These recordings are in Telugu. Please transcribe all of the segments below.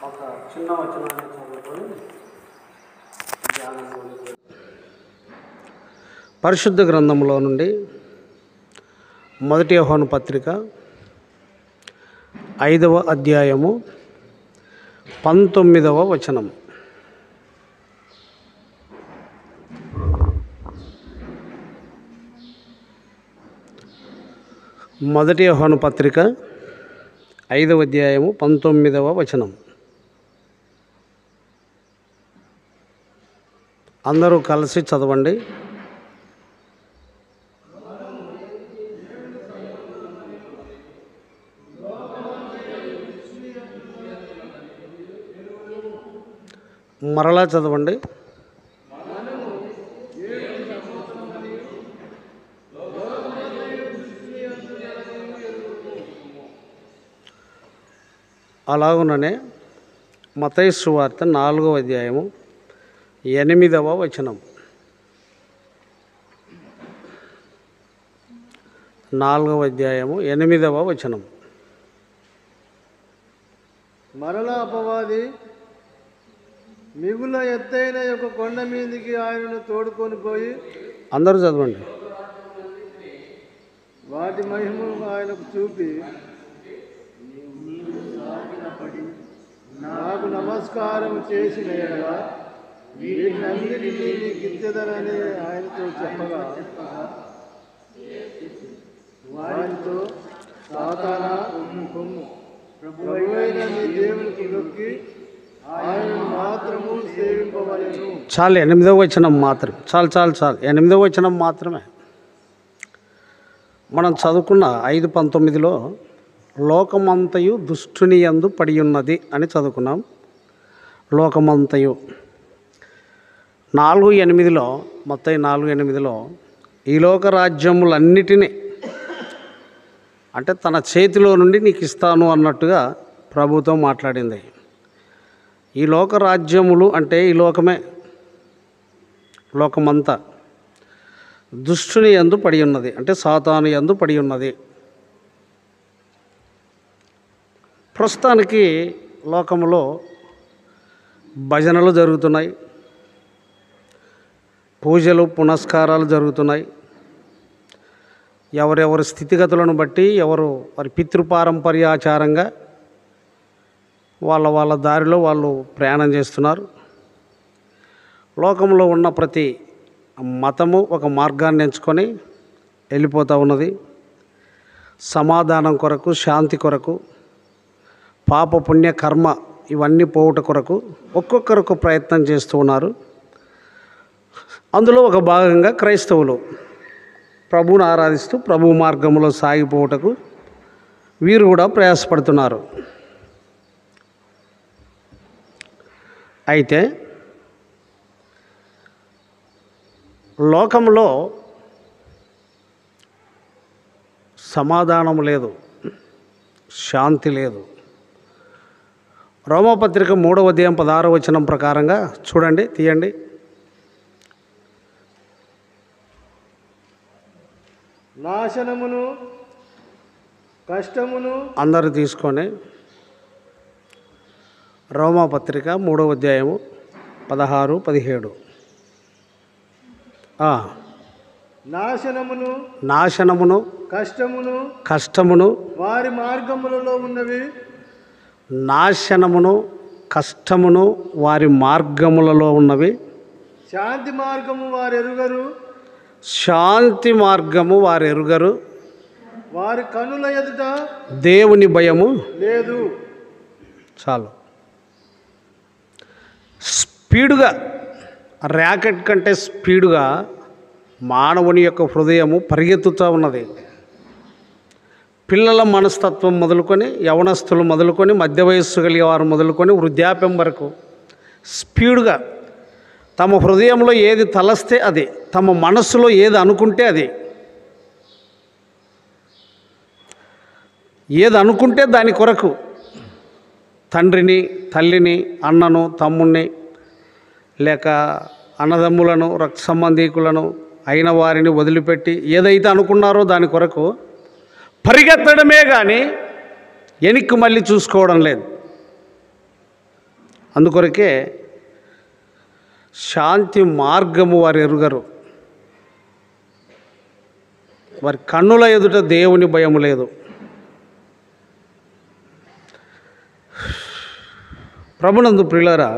ఒక చిన్న వచనాన్ని చదువుకొని ధ్యానం. పరిశుద్ధ గ్రంథంలో నుండి మొదటి యోహాను పత్రిక 5వ అధ్యాయము 19వ వచనం. మొదటి యోహాను పత్రిక 5వ అధ్యాయము 19వ వచనం. అందరూ కలిసి చదవండి. మరలా చదవండి. అలాగుననే మత్తయి సువార్త 4వ అధ్యాయము 8వ వచనం. 4వ అధ్యాయము 8వ వచనం. మరలా అపవాది మిగుల ఎత్తైన యొక్క కొండ మీదికి ఆయనను తోడుకొని పోయి, అందరూ చదవండి. వాటి మహిమను ఆయనకు చూపి, నాకు నమస్కారం చేసిన ఎడల వీటన్నిటినీ నీకు ఇచ్చేదనని ఆయనతో చెప్పగా, వారితో సాతానా కొమ్ము, ప్రభువైన నీ దేవునికి నొక్కి ఆయన మాత్రము సేవింపవలెను. చాలు, 8వ వచనం మాత్రమే. చాలు 8వ వచనం మాత్రమే. మనం చదువుకున్న 5:19లో లోకమంతయు దుష్టుని యందు పడి ఉన్నది అని చదువుకున్నాం. లోకమంతయు 4:8లో మత్తయి 4:8లో ఈ లోక రాజ్యములన్నిటినీ అంటే తన చేతిలో నుండి నీకు ఇస్తాను అన్నట్టుగా ప్రభుతో మాట్లాడింది. ఈ లోక రాజ్యములు అంటే ఈ లోకమే, లోకమంతా దుష్టుని యందు పడి ఉన్నది అంటే సాతాను యందు పడి ఉన్నది. ప్రస్తుతానికి లోకములో భజనలు జరుగుతున్నాయి, పూజలు పునస్కారాలు జరుగుతున్నాయి. ఎవరెవరి స్థితిగతులను బట్టి ఎవరు వారి పితృపారంపర్యాచారంగా వాళ్ళ దారిలో వాళ్ళు ప్రయాణం చేస్తున్నారు. లోకంలో ఉన్న ప్రతి మతము ఒక మార్గాన్ని ఎంచుకొని వెళ్ళిపోతూ ఉన్నది. సమాధానం కొరకు, శాంతి కొరకు, పాప పుణ్య కర్మ ఇవన్నీ పోవుట కొరకు ఒక్కొక్కరు ప్రయత్నం చేస్తూ ఉన్నారు. అందులో ఒక భాగంగా క్రైస్తవులు ప్రభువును ఆరాధిస్తూ ప్రభు మార్గంలో సాగిపోవుటకు వీరు కూడా ప్రయాసపడుతున్నారు. అయితే లోకంలో సమాధానం లేదు, శాంతి లేదు. రోమాపత్రిక 3వ అధ్యాయం 16వ వచనం ప్రకారంగా చూడండి, తీయండి. నాశనమును కష్టమును అందరూ తీసుకొని రోమాపత్రిక 3వ అధ్యాయము 16, 17. నాశనమును కష్టమును వారి మార్గములలో ఉన్నవి. నాశనమును కష్టమును వారి మార్గములలో ఉన్నవి. శాంతి మార్గము వారు ఎరుగరు. వారి కనుల ఎదుట దేవుని భయము లేదు. చాలు. స్పీడుగా, ర్యాకెట్ కంటే స్పీడుగా మానవుని యొక్క హృదయము పరిగెత్తుతూ ఉన్నది. పిల్లల మనస్తత్వం మొదలుకొని, యవనస్తులు మొదలుకొని, మధ్య వయస్సు కలిగే వారు మొదలుకొని, వృద్ధాప్యం వరకు స్పీడుగా తమ హృదయంలో ఏది తలస్తే అది, తమ మనస్సులో ఏది అనుకుంటే అది, ఏది అనుకుంటే దాని కొరకు తండ్రిని, తల్లిని, అన్నను, తమ్ముణ్ణి, లేక అన్నదమ్ములను, రక్త సంబంధీకులను అయిన వారిని వదిలిపెట్టి ఏదైతే అనుకున్నారో దాని కొరకు పరిగెత్తడమే కానీ వెనక్కి మళ్ళీ చూసుకోవడం లేదు. అందుకొరకే శాంతి మార్గము వారు ఎరుగరు, వారి కన్నుల ఎదుట దేవుని భయము లేదు. ప్రభునందు ప్రియులారా,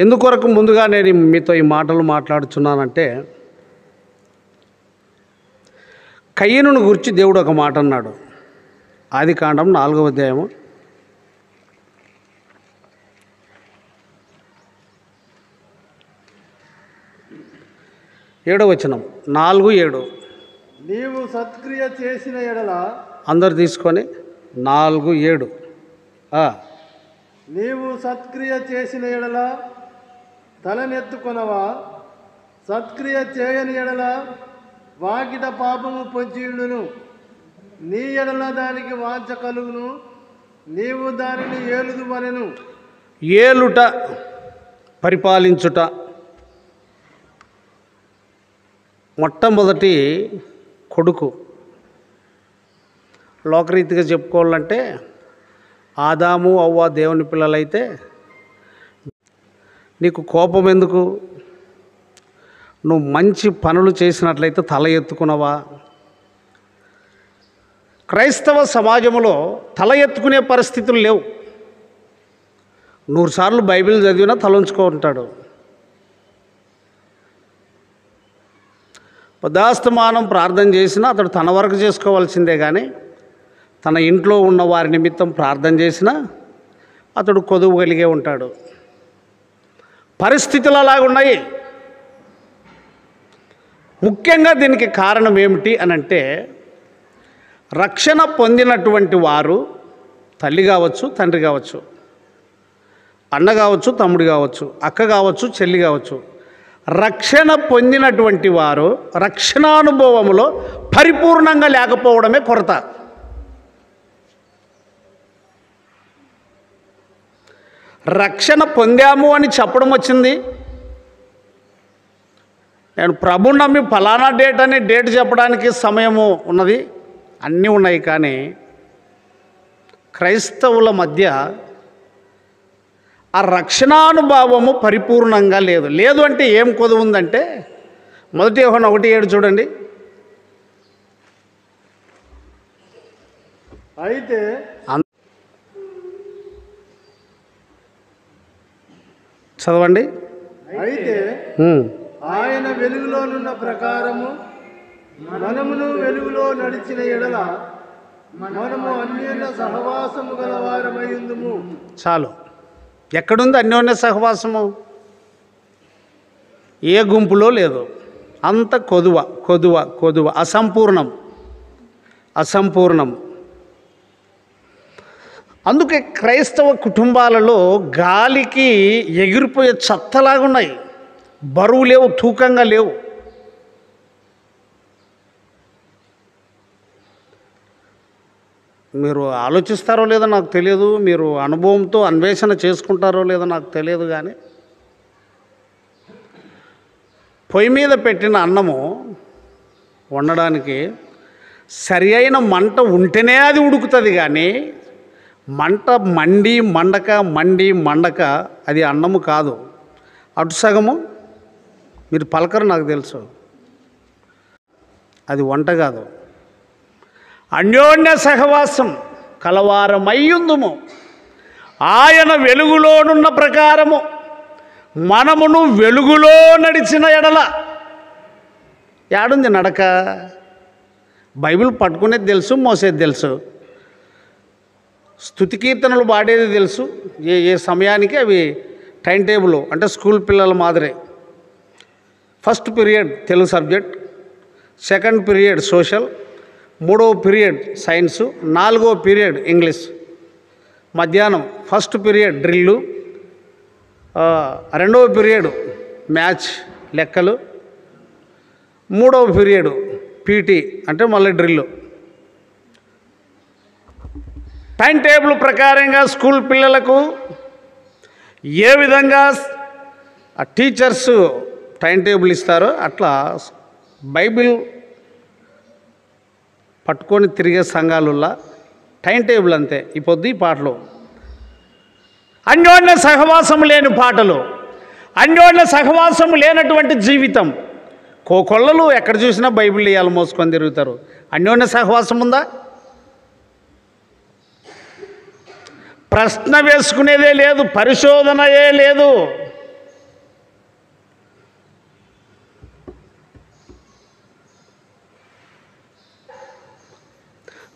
ఎందుకొరకు ముందుగా నేను మీతో ఈ మాటలు మాట్లాడుచున్నానంటే, కయ్యనును గురించి దేవుడు ఒక మాట అన్నాడు. ఆదికాండం 4వ అధ్యాయము 7వ వచనం, 4:7. నీవు సత్క్రియ చేసిన ఎడల, అందరు తీసుకొని 4:7. నీవు సత్క్రియ చేసిన ఎడల తలనెత్తుకొనవా, సత్క్రియ చేయని ఎడల వాకిట పాపము పొంచియుండును. నీ ఎడల దానికి వాంఛ కలుగును, నీవు దానిని ఏలుదువనెను. ఏలుట, పరిపాలించుట. మొట్టమొదటి కొడుకు. లోకరీతిగా చెప్పుకోవాలంటే ఆదాము అవ్వ దేవుని పిల్లలైతే నీకు కోపం ఎందుకు? నువ్వు మంచి పనులు చేసినట్లయితే తల ఎత్తుకున్నావా? క్రైస్తవ సమాజంలో తల ఎత్తుకునే పరిస్థితులు లేవు. 100 సార్లు బైబిల్ చదివినా తలంచుకుంటాడు. పదాస్తమానం ప్రార్థన చేసినా అతడు తన వరకు చేసుకోవాల్సిందే, కానీ తన ఇంట్లో ఉన్న వారి నిమిత్తం ప్రార్థన చేసినా అతడు కొదువు కలిగే ఉంటాడు. పరిస్థితులు అలాగున్నాయి. ముఖ్యంగా దీనికి కారణం ఏమిటి అనంటే, రక్షణ పొందినటువంటి వారు తల్లి కావచ్చు, తండ్రి కావచ్చు, అన్న కావచ్చు, తమ్ముడు కావచ్చు, అక్క కావచ్చు, చెల్లి కావచ్చు, రక్షణ పొందినటువంటి వారు రక్షణానుభవంలో పరిపూర్ణంగా లేకపోవడమే కొరత. రక్షణ పొందాము అని చెప్పడం వచ్చింది. నేను ప్రభుని నమ్మి ఫలానా డేట్ అని డేట్ చెప్పడానికి సమయము ఉన్నది, అన్నీ ఉన్నాయి. కానీ క్రైస్తవుల మధ్య ఆ రక్షణానుభావము పరిపూర్ణంగా లేదు. లేదు అంటే ఏం కొదువు ఉందంటే, 1 యోహాను 1:7 చూడండి. అయితే చదవండి. అయితే ఆయన వెలుగులోనున్న ప్రకారము మనమును వెలుగులో నడిచిన ఎడల మనము అన్యోన్య సహవాసము గల వారమైందుము. చాలు. ఎక్కడుంది అన్యోన్య సహవాసము? ఏ గుంపులో లేదు. అంత కొదువ కొదువ కొదువ, అసంపూర్ణం అసంపూర్ణం. అందుకే క్రైస్తవ కుటుంబాలలో గాలికి ఎగిరిపోయే చెత్తలాగున్నాయి. బరువు లేవు, తూకంగా లేవు. మీరు ఆలోచిస్తారో లేదో నాకు తెలియదు, మీరు అనుభవంతో అన్వేషణ చేసుకుంటారో లేదో నాకు తెలియదు, కానీ పొయ్యి మీద పెట్టిన అన్నము వండడానికి సరి అయిన మంట ఉంటేనే అది ఉడుకుతుంది, కానీ మంట మండి మండక అది అన్నము కాదు. అటు సగము మీరు పలకరు, నాకు తెలుసు, అది వంట కాదు. అన్యోన్య సహవాసం కలవారమయ్యుందుము. ఆయన వెలుగులోనున్న ప్రకారము మనమును వెలుగులో నడిచిన ఎడల. యాడుంది నడక? బైబిల్ పట్టుకునేది తెలుసు, మోసేది తెలుసు, స్తుతి కీర్తనలు పాడేది తెలుసు. ఏ సమయానికి అవి టైం టేబుల్, అంటే స్కూల్ పిల్లల మాదిరే. First period Telugu subject, second period social, 3వ పీరియడ్ సైన్సు, 4వ పీరియడ్ ఇంగ్లీష్. మధ్యాహ్నం ఫస్ట్ పీరియడ్ డ్రిల్లు, 2వ పీరియడ్ మ్యాథ్స్ లెక్కలు, 3వ పీరియడ్ పీటీ అంటే మళ్ళీ డ్రిల్లు. టైం టేబుల్ ప్రకారంగా స్కూల్ పిల్లలకు ఏ విధంగా ఆ టీచర్స్ టైం టేబుల్ ఇస్తారో అట్లా బైబిల్ పట్టుకొని తిరిగే సంఘాలల్లో టైం టేబుల్ అంతే. ఈ పొద్దు ఈ పాటలు అన్యోన్య సహవాసం లేని పాటలు, అన్యోన్య సహవాసం లేనటువంటి జీవితం. కోకొల్లలు ఎక్కడ చూసినా బైబిల్ ఇయ్యాలు మోసుకొని తిరుగుతారు. అన్యోన్య సహవాసం ఉందా? ప్రశ్న వేసుకునేదే లేదు, పరిశోధనయే లేదు.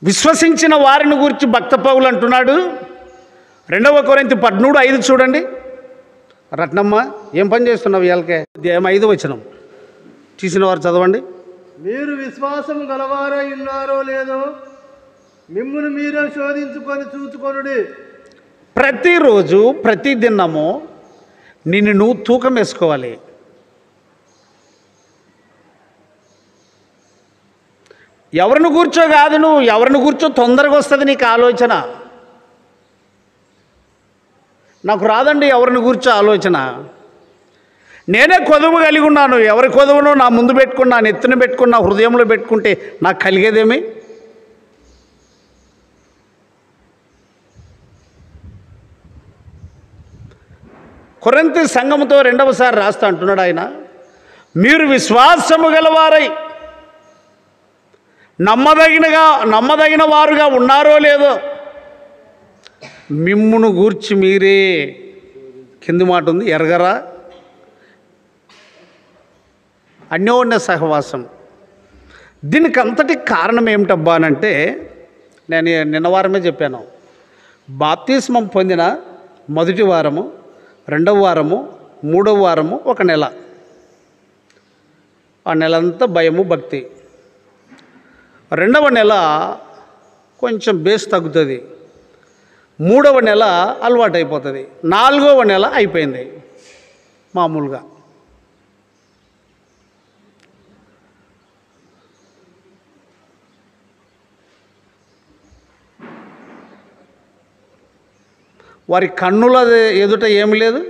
విశ్వసించిన వారిని గురించి భక్త పౌలు అంటున్నాడు. 2 కొరింథీ 13:5 చూడండి. రత్నమ్మ ఏం పని చేస్తున్నావు ఇవాళకే? 5 వచనం తీసిన వారు చదవండి. మీరు విశ్వాసం గలవారై ఉన్నారో లేదో మిమ్మును మీరే శోధించుకొని చూచుకొనుడి. ప్రతిరోజు ప్రతి దినము నిన్ను నువ్వు తూకం వేసుకోవాలి. ఎవరిని కూర్చో కాదు, నువ్వు ఎవరిని కూర్చో తొందరగా వస్తుంది నీకు ఆలోచన. నాకు రాదండి ఎవరిని కూర్చో ఆలోచన. నేనే కొదువు కలిగి ఉన్నాను. ఎవరి కొదువును నా ముందు పెట్టుకున్నా, నెత్తిన పెట్టుకున్నా, హృదయంలో పెట్టుకుంటే నాకు కలిగేదేమి? కొరింథీ సంఘముతో 2వసారి రాస్తా అంటున్నాడు ఆయన, మీరు విశ్వాసము గలవారై నమ్మదగిన వారుగా ఉన్నారో లేదో మిమ్మును గూర్చి మీరే, కింది మాట ఉంది, ఎరగరా? అన్యోన్య సహవాసం. దీనికి అంతటి కారణం ఏమిటబ్బా అనంటే, నేను నిన్న వారమే చెప్పాను. బాప్తిస్మం పొందిన మొదటి వారము, 2వ వారము, 3వ వారము, 1 నెల. ఆ నెలంతా భయము, భక్తి. 2వ నెల కొంచెం బేస్ తగ్గుతుంది. 3వ నెల అలవాటు అయిపోతుంది. 4వ నెల అయిపోయింది మామూలుగా. వారి కన్నుల ఎదుట ఏమి లేదు.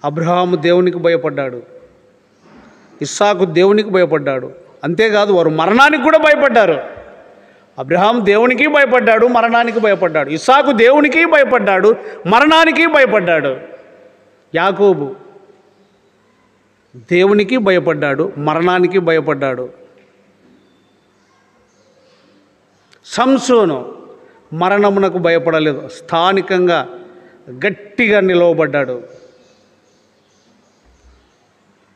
అబ్రహాము దేవునికి భయపడ్డాడు, ఇస్సాకు దేవునికి భయపడ్డాడు. అంతేకాదు వారు మరణానికి కూడా భయపడ్డారు. అబ్రహాం దేవునికి భయపడ్డాడు, మరణానికి భయపడ్డాడు. ఇస్సాకు దేవునికి భయపడ్డాడు, మరణానికి భయపడ్డాడు. యాకోబు దేవునికి భయపడ్డాడు, మరణానికి భయపడ్డాడు. సంసోను మరణమునకు భయపడలేదు, స్థానికంగా గట్టిగా నిలవబడ్డాడు.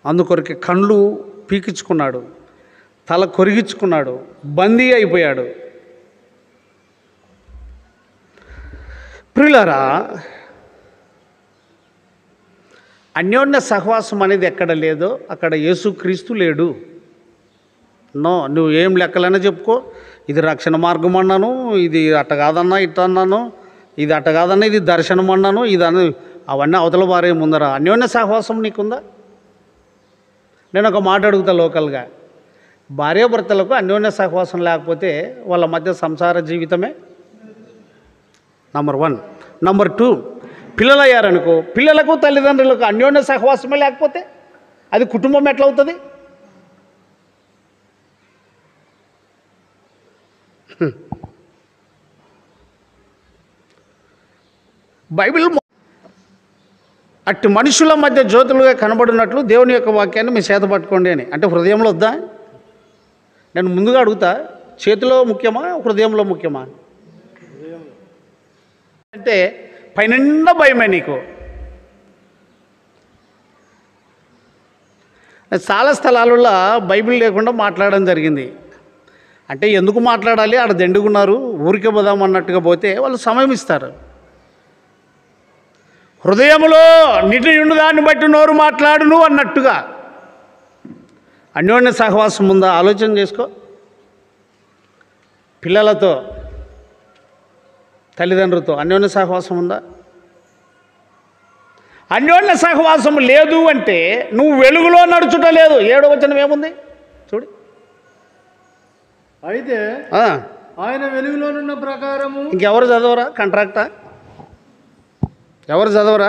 అందుకొరకు కళ్ళు పీకించుకున్నాడు, తల కొరిగించుకున్నాడు, బందీ అయిపోయాడు. ప్రియులారా, అన్యోన్య సహవాసం అనేది ఎక్కడ లేదో అక్కడ యేసుక్రీస్తు లేడు. నువ్వు ఏం లెక్కలైనా చెప్పుకో, ఇది రక్షణ మార్గం అన్నాను, ఇది అట్ట కాదన్నా ఇట్ట అన్నాను, ఇది అట్ట కాదన్నా ఇది దర్శనం అన్నాను, ఇది అవన్నీ అవతల వారే ముందర. అన్యోన్య సహవాసం నీకుందా? నేను ఒక మాట అడుగుతా లోకల్గా, భార్యాభర్తలకు అన్యోన్య సహవాసం లేకపోతే వాళ్ళ మధ్య సంసార జీవితమే నంబర్ 1. నంబర్ 2, పిల్లలు అయ్యారనుకో, పిల్లలకు తల్లిదండ్రులకు అన్యోన్య సహవాసమే లేకపోతే అది కుటుంబం ఎట్లా అవుతుంది? బైబిల్ అట్టి మనుషుల మధ్య జ్యోతులుగా కనబడినట్లు దేవుని యొక్క వాక్యాన్ని మీ చేత పట్టుకోండి అని. అంటే హృదయంలో వద్దా? నేను ముందుగా అడుగుతా, చేతిలో ముఖ్యమా, హృదయంలో ముఖ్యమా? అంటే పైనిండా భయమే నీకు. చాలా స్థలాలలో బైబిల్ లేకుండా మాట్లాడడం జరిగింది. అంటే ఎందుకు మాట్లాడాలి, ఆడ దండుకున్నారు, ఊరికే పోదాం అన్నట్టుగా పోతే వాళ్ళు సమయం ఇస్తారు. హృదయంలో నిండు దాన్ని బట్టి నోరు మాట్లాడును అన్నట్టుగా అన్యోన్య సహవాసం ఉందా? ఆలోచన చేసుకో. పిల్లలతో, తల్లిదండ్రులతో అన్యోన్య సహవాసం ఉందా? అన్యోన్య సహవాసం లేదు అంటే నువ్వు వెలుగులో నడుచుట లేదు. 7వ వచనం ఏముంది చూడు. అయితే ఆయన వెలుగులోనున్న ప్రకారము. ఇంకెవరు చదవరా? కాంట్రాక్టా? ఎవరు చదవరా?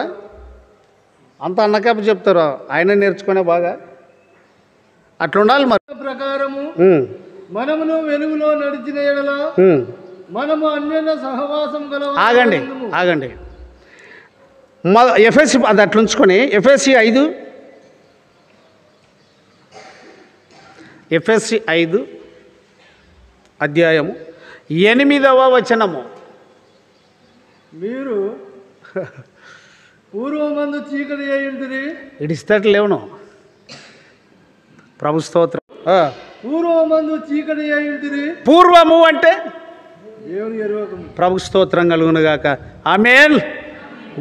అంత అన్నకేపు చెప్తారు, ఆయన నేర్చుకునే బాగా అట్లుండాలి. మరి ప్రకారము మనమును వెలుగులో నడిచిన ఎడల మనము అన్యోన్య సహవాసం ఆగండి ఆగండి. ఎఫ్ఎస్సి అది అట్లా ఉంచుకొని ఎఫ్ఎస్సి 5 అధ్యాయము 8వ వచనము. మీరు పూర్వమందు చీకటి అయ్యుంటిరి. ఇడిస్తట్లు లేవును ప్రభు స్తోత్రం. పూర్వమందు చీకటి అయ్యుంటిరి. పూర్వము అంటే దేవుని ఎరువకము. ప్రభు స్తోత్రం కలుగునుగాక. ఆమేన్.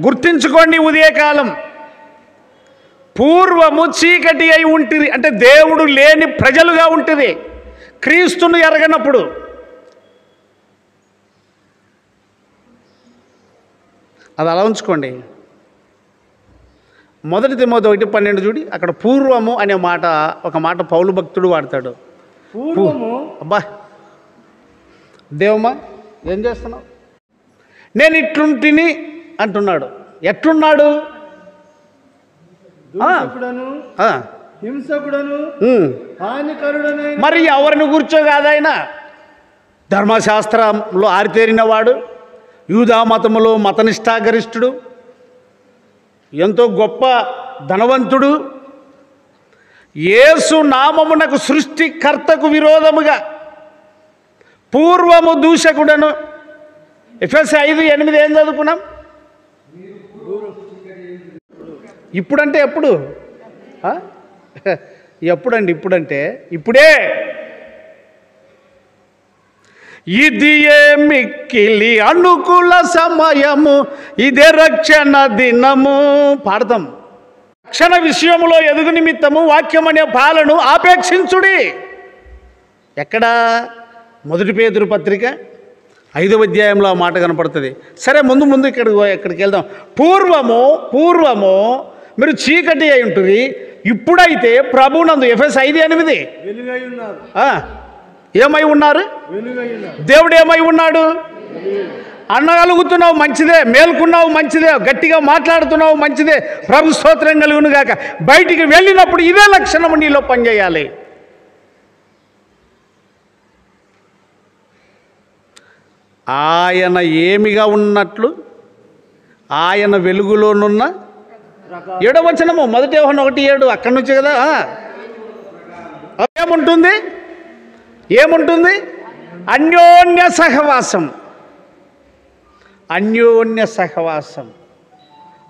గుర్తించుకోండి, ఉదయకాలం పూర్వము చీకటి అయి ఉంటుంది అంటే దేవుడు లేని ప్రజలుగా ఉంటుంది. క్రీస్తును ఎరగనప్పుడు అది అలా ఉంచుకోండి. 1 తిమోతి 1:12 చూడి, అక్కడ పూర్వము అనే మాట, ఒక మాట పౌలు భక్తుడు వాడతాడు. పూర్వము. అబ్బా దేవమ్మా ఏం చేస్తున్నావు? నేను ఇట్లుంటిని అంటున్నాడు. ఎట్లున్నాడు? దూషకుడను, హింసకుడను, హానికరుడనై. మరి ఎవరిని కూర్చో కాదాయన ధర్మశాస్త్రంలో ఆరితేరినవాడు, యూదా మతములో మతనిష్టాగరిష్ఠుడు, ఎంతో గొప్ప ధనవంతుడు, యేసు నామమునకు సృష్టికర్తకు విరోధముగా పూర్వము దూషకుడను. ఎఫెసీ 5:8 ఏం చదువుకున్నాం? ఇప్పుడంటే ఎప్పుడు? ఎప్పుడండి? ఇప్పుడంటే ఇప్పుడే. ఇది ఏ మిక్కిలి అనుకూల సమయము, ఇదే రక్షణ దినము. పాడతాం. రక్షణ విషయంలో ఎదుగు నిమిత్తము వాక్యం అనే పాలను ఆపేక్షించుడి. ఎక్కడ? 1 పేతురు పత్రిక 5వ అధ్యాయంలో ఆ మాట కనపడుతుంది. సరే, ముందు ఇక్కడికి వెళ్దాం. పూర్వము మీరు చీకటి అయి ఉంటుంది, ఇప్పుడైతే ప్రభునందు. ఎఫెసీ 5:8 వెలుగై ఉన్నారు. ఏమై ఉన్నారు? వెలుగై ఉన్నారు. దేవుడు ఏమై ఉన్నాడు? అనగలుగుతున్నావు మంచిదే, మేల్కున్నావు మంచిదే, గట్టిగా మాట్లాడుతున్నావు మంచిదే, ప్రభు స్తోత్రం కలుగును గాక. బయటికి వెళ్ళినప్పుడు ఇదే లక్షణము నీలో పనిచేయాలి. ఆయన ఏమిగా ఉన్నట్లు ఆయన వెలుగులోనున్న 7వ వచనము 1 యోహాను 1:7 అక్కడి నుంచి కదా. ఏముంటుంది? అన్యోన్య సహవాసం.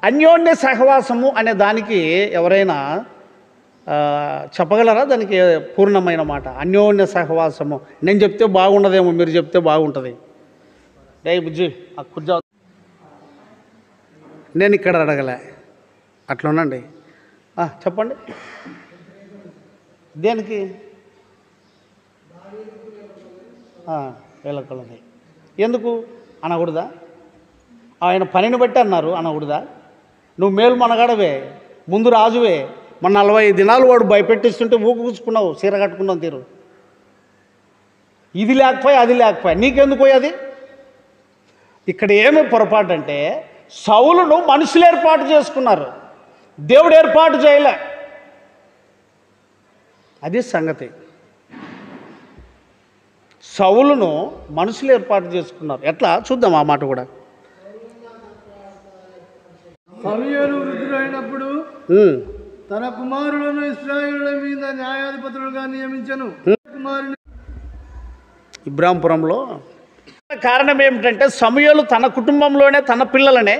అన్యోన్య సహవాసము అనే దానికి ఎవరైనా చెప్పగలరా? దానికి పూర్ణమైన మాట అన్యోన్య సహవాసము. నేను చెప్తే బాగుండదేమో, మీరు చెప్తే బాగుంటుంది. బుజ్జి ఆ కుర్జా, నేను ఇక్కడ అడగలే, అట్లా ఉండండి. చెప్పండి. దేనికి? వేలకొలది ఎందుకు అనకూడదా? ఆయన పనిని బట్టి అన్నారు, అనకూడదా? నువ్వు మేలు మనగాడవే, ముందు రాజువే. మన 40 దినాలు వాడు భయపెట్టిస్తుంటే ఊకుకుచ్చుకున్నావు, చీర కట్టుకున్నావు తీరు. ఇది లేకపోయి అది లేకపోయి నీకెందుకు పోయేది? ఇక్కడ ఏమి పొరపాటు అంటే, సౌలును మనుషులు ఏర్పాటు చేసుకున్నారు, దేవుడు ఏర్పాటు చేయలే. అది సంగతి. సౌలును మనుషులు ఏర్పాటు చేసుకున్నారు. ఎట్లా చూద్దాం ఆ మాట కూడా. సమూయేలు వృద్ధుడైనప్పుడు తన కుమారులను ఇశ్రాయేలుల మీద న్యాయాధిపతులుగా నియమించెను. కుమారుని ఇబ్రాంపురంలో. కారణం ఏమిటంటే, సమూయేలు తన కుటుంబంలోనే తన పిల్లలనే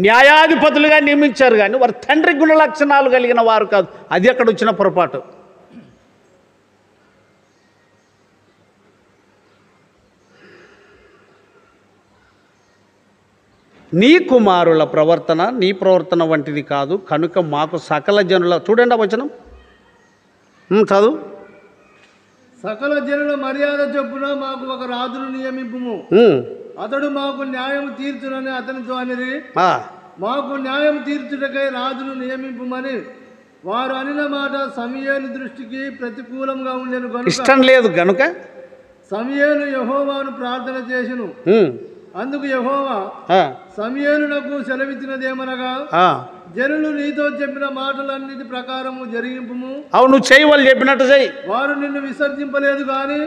న్యాయాధిపతులుగా నియమించారు, కానీ వారు తండ్రి గుణ లక్షణాలు కలిగిన వారు కాదు. అది అక్కడ వచ్చిన పొరపాటు. నీ కుమారుల ప్రవర్తన నీ ప్రవర్తన వంటిది కాదు, కనుక మాకు సకల జనుల. చూడండి ఆ వచనం చదువు. సకల జనుల మర్యాద చొప్పున మాకు ఒక రాజును నియమింపుము, అతడు మాకు న్యాయం తీర్చునని అతనితో అనిరి. మాకు న్యాయం తీర్చుటకై రాజును నియమింపుమని వారు అనిన మాట సమూయేలు దృష్టికి ప్రతికూలంగా ఉండెను. ఇష్టం లేదు గనుక సమూయేలు యెహోవాను ప్రార్థన చేసెను. అందుకు యెహోవా సమూయేలునకు సెలవిచ్చినదేమనగా, జనులు నీతో చెప్పిన మాటలన్నిటి ప్రకారము జరిగింపుము. అవును, నువ్వు చెయ్యి, వాళ్ళు చెప్పినట్టు చెయ్యి. వారు నిన్ను విసర్జింపలేదు గాని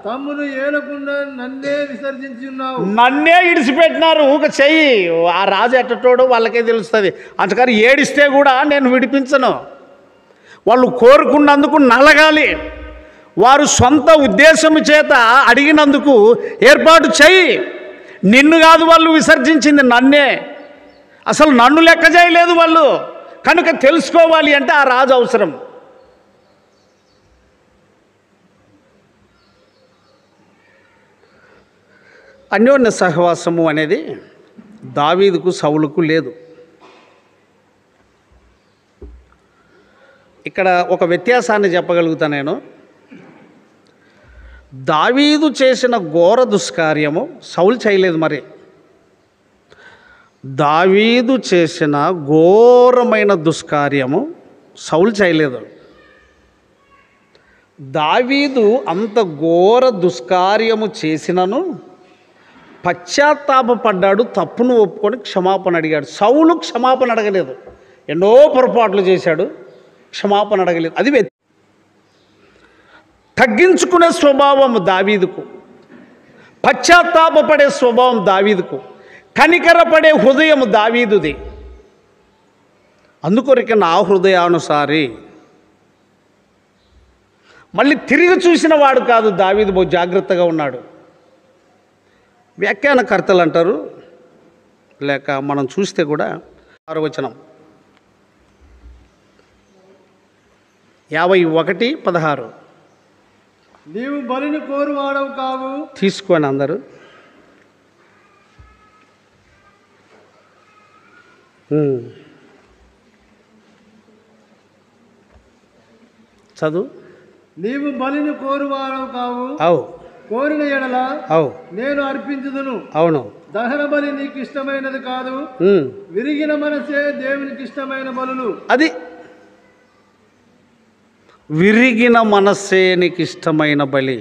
తమ్మును ఏలకుండా నన్నే విసర్జించి ఉన్నావు. నన్నే ఇడిచిపెట్టినారు. ఊక చెయ్యి. ఆ రాజు ఎట్టటోడు వాళ్ళకే తెలుస్తుంది. అందుకని ఏడిస్తే కూడా నేను విడిపించను. వాళ్ళు కోరుకున్నందుకు నలగాలి. వారు సొంత ఉద్దేశం చేత అడిగినందుకు ఏర్పాటు చెయ్యి. నిన్ను కాదు వాళ్ళు విసర్జించింది, నన్నే. అసలు నన్ను లెక్క చేయలేదు వాళ్ళు. కనుక తెలుసుకోవాలి అంటే ఆ రాజు అవసరం. అన్యోన్య సహవాసము అనేది దావీదుకు సౌలుకు లేదు. ఇక్కడ ఒక వ్యత్యాసాన్ని చెప్పగలుగుతా నేను. దావీదు చేసిన ఘోర దుష్కార్యము సౌలు చేయలేదు. మరి దావీదు చేసిన ఘోరమైన దుష్కార్యము సౌలు చేయలేదు. దావీదు అంత ఘోర దుష్కార్యము చేసినను పశ్చాత్తాపడ్డాడు, తప్పును ఒప్పుకొని క్షమాపణ అడిగాడు. సౌలు క్షమాపణ అడగలేదు. ఎన్నో పొరపాట్లు చేశాడు, క్షమాపణ అడగలేదు. అది తగ్గించుకునే స్వభావం దావీదుకు, పశ్చాత్తాపడే స్వభావం దావీదుకు, కనికరపడే హృదయం దావీదుది. అందుకొరకే నా హృదయానుసారి. మళ్ళీ తిరిగి చూసిన వాడు కాదు దావీదు. బహు జాగ్రత్తగా ఉన్నాడు. వ్యాఖ్యానకర్తలు అంటారు, లేక మనం చూస్తే కూడా 6వ వచనం 51:16 నీవు బలిని కోరువాడవు కావు. తీసుకోండి అందరూ. చదువు. నీవు బలిని కోరువాడవు కావు. అవు. కోరిన ఎడల అవు నేను అర్పించుదును. అవును. దహన బలి నీకు ఇష్టమైనది కాదు. విరిగిన మనసే దేవునికి ఇష్టమైన బలులు. అది విరిగిన మనస్సే నీకు ఇష్టమైన బలి.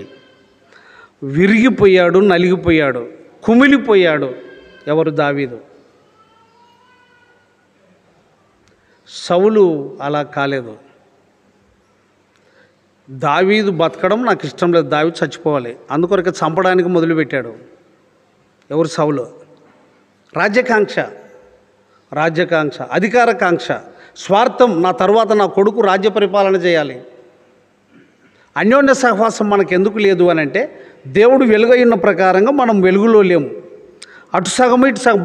విరిగిపోయాడు, నలిగిపోయాడు, కుమిలిపోయాడు. ఎవరు? దావీదు. సౌలు అలా కాలేదు. దావీదు బతకడం నాకు ఇష్టం లేదు, దావీదు చచ్చిపోవాలి. అందుకొరకే చంపడానికి మొదలుపెట్టాడు. ఎవరు? సౌలు. రాజ్యకాంక్ష, అధికారకాంక్ష, స్వార్థం. నా తర్వాత నా కొడుకు రాజ్య పరిపాలన చేయాలి. అన్యోన్య సహవాసం మనకు ఎందుకు లేదు అని అంటే, దేవుడు వెలుగైన ప్రకారంగా మనం వెలుగులో లేము. అటు సగం ఇటు సగం,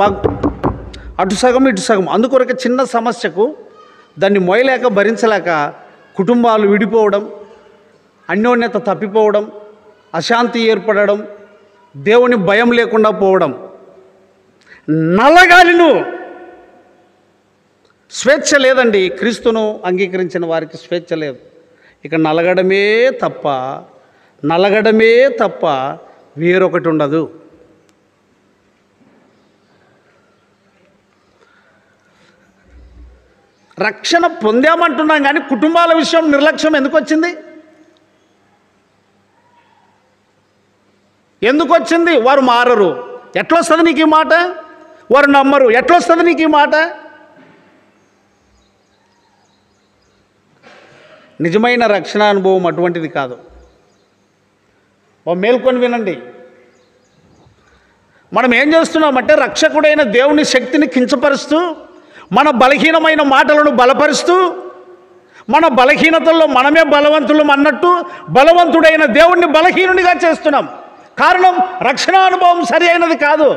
అటు సగం ఇటు సగం. అందుకొరకే చిన్న సమస్యకు దాన్ని మోయలేక భరించలేక కుటుంబాలు విడిపోవడం, అన్యోన్యత తప్పిపోవడం, అశాంతి ఏర్పడడం, దేవుని భయం లేకుండా పోవడం. నల్లగాలి. నువ్వు స్వేచ్ఛ లేదండి. క్రీస్తును అంగీకరించిన వారికి స్వేచ్ఛ లేదు. ఇక నలగడమే తప్ప వేరొకటి ఉండదు. రక్షణ పొందామంటున్నాం కానీ కుటుంబాల విషయం నిర్లక్ష్యం ఎందుకు వచ్చింది? ఎందుకు వచ్చింది? వారు మారరు. ఎట్లొస్తుంది నీకు ఈ మాట? వారు నమ్మరు. ఎట్లొస్తుంది నీకు ఈ మాట? నిజమైన రక్షణ అనుభవం అటువంటిది కాదు. మేల్కొని వినండి. మనం ఏం చేస్తున్నామంటే రక్షకుడైన దేవుని శక్తిని కించపరుస్తూ, మన బలహీనమైన మాటలను బలపరుస్తూ, మన బలహీనతల్లో మనమే బలవంతులం అన్నట్టు బలవంతుడైన దేవుణ్ణి బలహీనునిగా చేస్తున్నాం. కారణం రక్షణ అనుభవం సరి అయినది కాదు.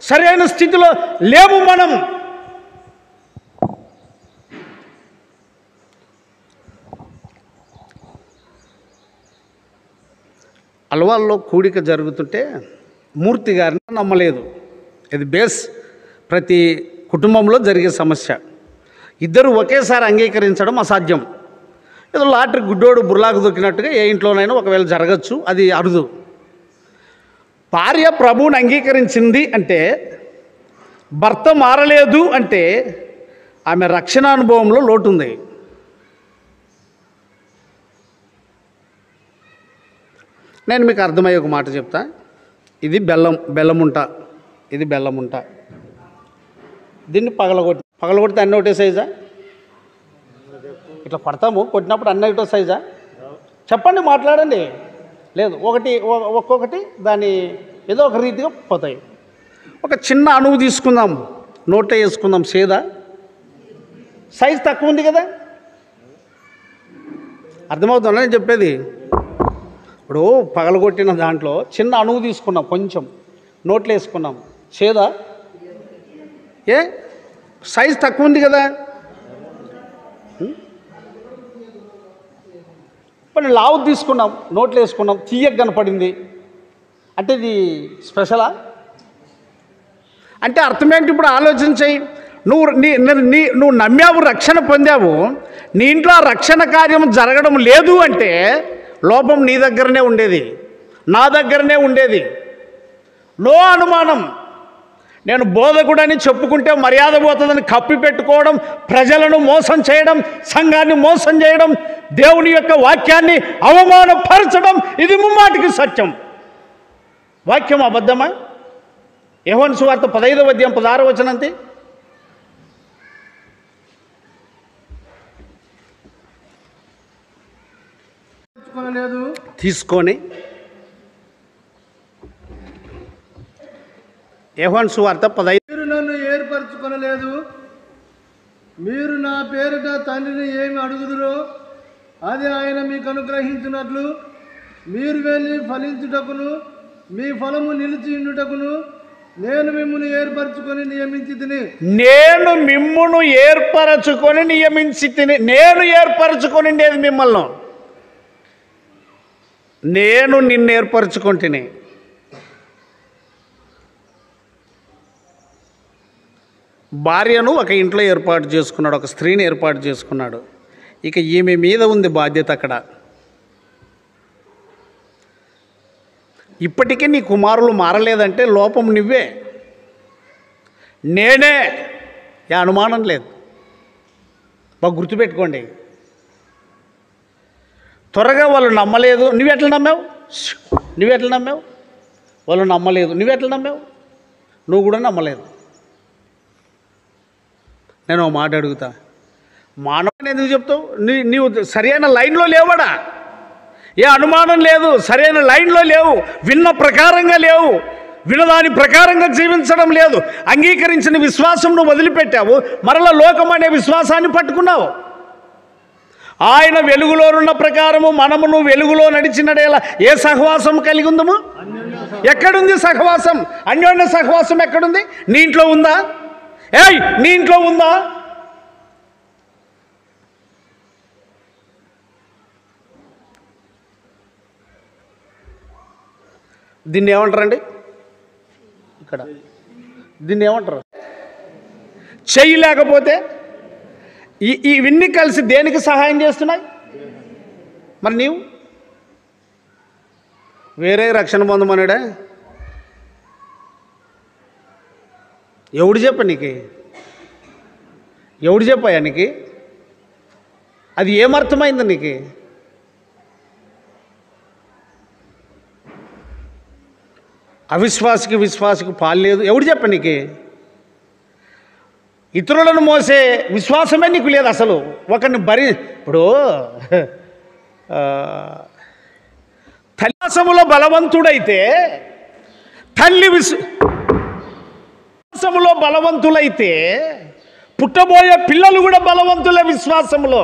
సరి అయిన స్థితిలో లేము మనం. అల్వాల్లో కూడిక జరుగుతుంటే మూర్తి గారిని నమ్మలేదు. ఇది బేస్ ప్రతి కుటుంబంలో జరిగే సమస్య. ఇద్దరు ఒకేసారి అంగీకరించడం అసాధ్యం. ఏదో లాటరీ గుడ్డోడు బుర్లాకు దొక్కినట్టుగా ఏ ఇంట్లోనైనా ఒకవేళ జరగచ్చు, అది అరుదు. భార్య ప్రభువుని అంగీకరించింది అంటే, భర్త మారలేదు అంటే ఆమె రక్షణ అనుభవంలో లోటుంది. నేను మీకు అర్థమయ్యే ఒక మాట చెప్తా. ఇది బెల్లముంట, ఇది బెల్లముంట. దీన్ని పగలగొట్టి పగల కొడితే అన్నీ ఒకటే సైజా? ఇట్లా పడతాము, కొట్టినప్పుడు అన్నీ ఒకటే సైజా? చెప్పండి, మాట్లాడండి. లేదు, ఒక్కొక్కటి దాని ఏదో ఒక రీతిగా పోతాయి. ఒక చిన్న అణువు తీసుకుందాం, నోట్లో వేసుకుందాం, సేదా సైజు తక్కువ ఉంది కదా. అర్థమవుతుందా నేను చెప్పేది? ఇప్పుడు పగలగొట్టిన దాంట్లో చిన్న అణువు తీసుకున్నాం, కొంచెం నోట్లో వేసుకున్నాం, చేదా? ఏ సైజు తక్కువ ఉంది కదా. ఇప్పుడు లావు తీసుకున్నాం, నోట్లో వేసుకున్నాం, తీయగా కనపడింది అంటే ఇది స్పెషలా? అంటే అర్థమేంటి? ఇప్పుడు ఆలోచించాయి. నువ్వు నమ్మావు, రక్షణ పొందావు, నీ ఇంట్లో రక్షణ కార్యం జరగడం లేదు అంటే లోపం నీ దగ్గరనే ఉండేది, నా దగ్గరనే ఉండేది. నో అనుమానం. నేను బోధకుడని చెప్పుకుంటే మర్యాద పోతుందని కప్పి పెట్టుకోవడం, ప్రజలను మోసం చేయడం, సంఘాన్ని మోసం చేయడం, దేవుని యొక్క వాక్యాన్ని అవమానపరచడం, ఇది ముమ్మాటికి సత్యం. వాక్యం అబద్ధమా? యోహాను సువార్త 15వ అధ్యాయం 16వ వచనం అంతే. తీసుకొని యోహాను సువార్త 15. మీరు నన్ను ఏర్పరచుకొనలేదు, మీరు నా పేరిట తండ్రిని ఏమి అడుగుదురో అది ఆయన మీకు అనుగ్రహించినట్లు మీరు వెళ్ళి ఫలించుటకును మీ ఫలము నిలిచి ఉండుటకును నేను మిమ్మును ఏర్పరచుకొని నియమించి తిని. నేను మిమ్మును ఏర్పరచుకొని నియమించి తిని. నేను ఏర్పరచుకొనిండేది మిమ్మల్ని, నేను నిన్ను ఏర్పరచుకుంటుని. భార్యను ఒక ఇంట్లో ఏర్పాటు చేసుకున్నాడు, ఒక స్త్రీని ఏర్పాటు చేసుకున్నాడు. ఇక ఈమె మీద ఉంది బాధ్యత అక్కడ. ఇప్పటికీ నీ కుమారులు మారలేదంటే లోపం నువ్వే, నేనే, ఏ అనుమానం లేదు. బాగా గుర్తుపెట్టుకోండి. త్వరగా వాళ్ళు నమ్మలేదు, నువ్వెట్లా నమ్మావు? వాళ్ళు నమ్మలేదు, నువ్వెట్లా నమ్మావు? నువ్వు కూడా నమ్మలేదు. నేను ఒక మాట అడుగుతా, మానవుని ఎందుకు చెప్తావు? నీవు సరైన లైన్లో లేవడా? ఏ అనుమానం లేదు, సరైన లైన్లో లేవు, విన్న ప్రకారంగా లేవు, వినదాని ప్రకారంగా జీవించడం లేదు. అంగీకరించిన విశ్వాసం నువ్వు వదిలిపెట్టావు, మరలా లోకం అనే విశ్వాసాన్ని పట్టుకున్నావు. ఆయన వెలుగులోనున్న ప్రకారము మనమును వెలుగులో నడిచినడేలా ఏ సహవాసం కలిగి ఉందము? ఎక్కడుంది సహవాసం? అన్యోన్య సహవాసం ఎక్కడుంది? నీ ఇంట్లో ఉందా? నీ ఇంట్లో ఉందా? దీన్ని ఏమంటారండి? ఇక్కడ దీన్ని ఏమంటారు? చెయ్యి లేకపోతే ఇవన్నీ కలిసి దేనికి సహాయం చేస్తున్నాయి? మరి నీవు వేరే రక్షణ పొందమన్నాడా? ఎవడు చెప్ప నీకు? ఎవడు చెప్పాయా నీకు? అది ఏమర్థమైంది నీకు? అవిశ్వాసికి విశ్వాసికి పాలు లేదు. ఎవడు చెప్ప నీకు? ఇతరులను మోసే విశ్వాసమే నీకు లేదు అసలు. ఒకరిని ఇప్పుడు తల్లిసములో బలవంతుడైతే తల్లి విశ్వాసములో బలవంతులైతే పుట్టబోయే పిల్లలు కూడా బలవంతులే విశ్వాసములో.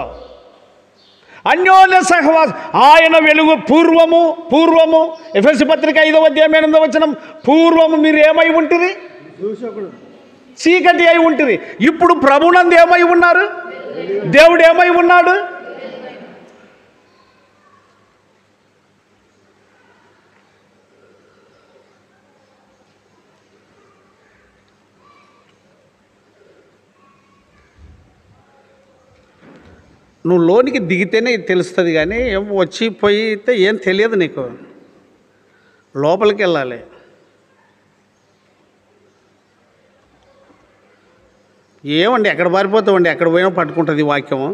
అన్యోన్య సహవాసం. ఆయన వెలుగు పూర్వము ఎఫెసీ పత్రిక 5వ అధ్యాయం 8వ వచనం, పూర్వము మీరు ఏమై ఉంటుంది? చీకటి అయి ఉంటుంది. ఇప్పుడు ప్రభునందు ఏమై ఉన్నారు? దేవుడు ఏమై ఉన్నాడు? నువ్వు లోనికి దిగితేనే తెలుస్తుంది, కానీ వచ్చి పోయితే ఏం తెలియదు నీకు. లోపలికి వెళ్ళాలి. ఏమండి ఎక్కడ పారిపోతావండి? ఎక్కడ పోయినా పట్టుకుంటుంది వాక్యము,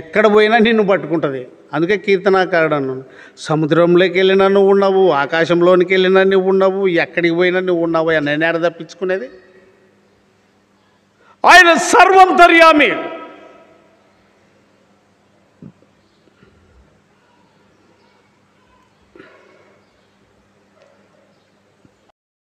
ఎక్కడ పోయినా నిన్ను పట్టుకుంటుంది. అందుకే కీర్తనాకారుడు అన్నాను, సముద్రంలోకి వెళ్ళినా నువ్వు ఉన్నావు, ఆకాశంలోనికి వెళ్ళినా నువ్వు ఉన్నావు, ఎక్కడికి పోయినా నువ్వు ఉన్నావు. నేను ఎడ తప్పించుకునేది? ఆయన సర్వం తర్యామి.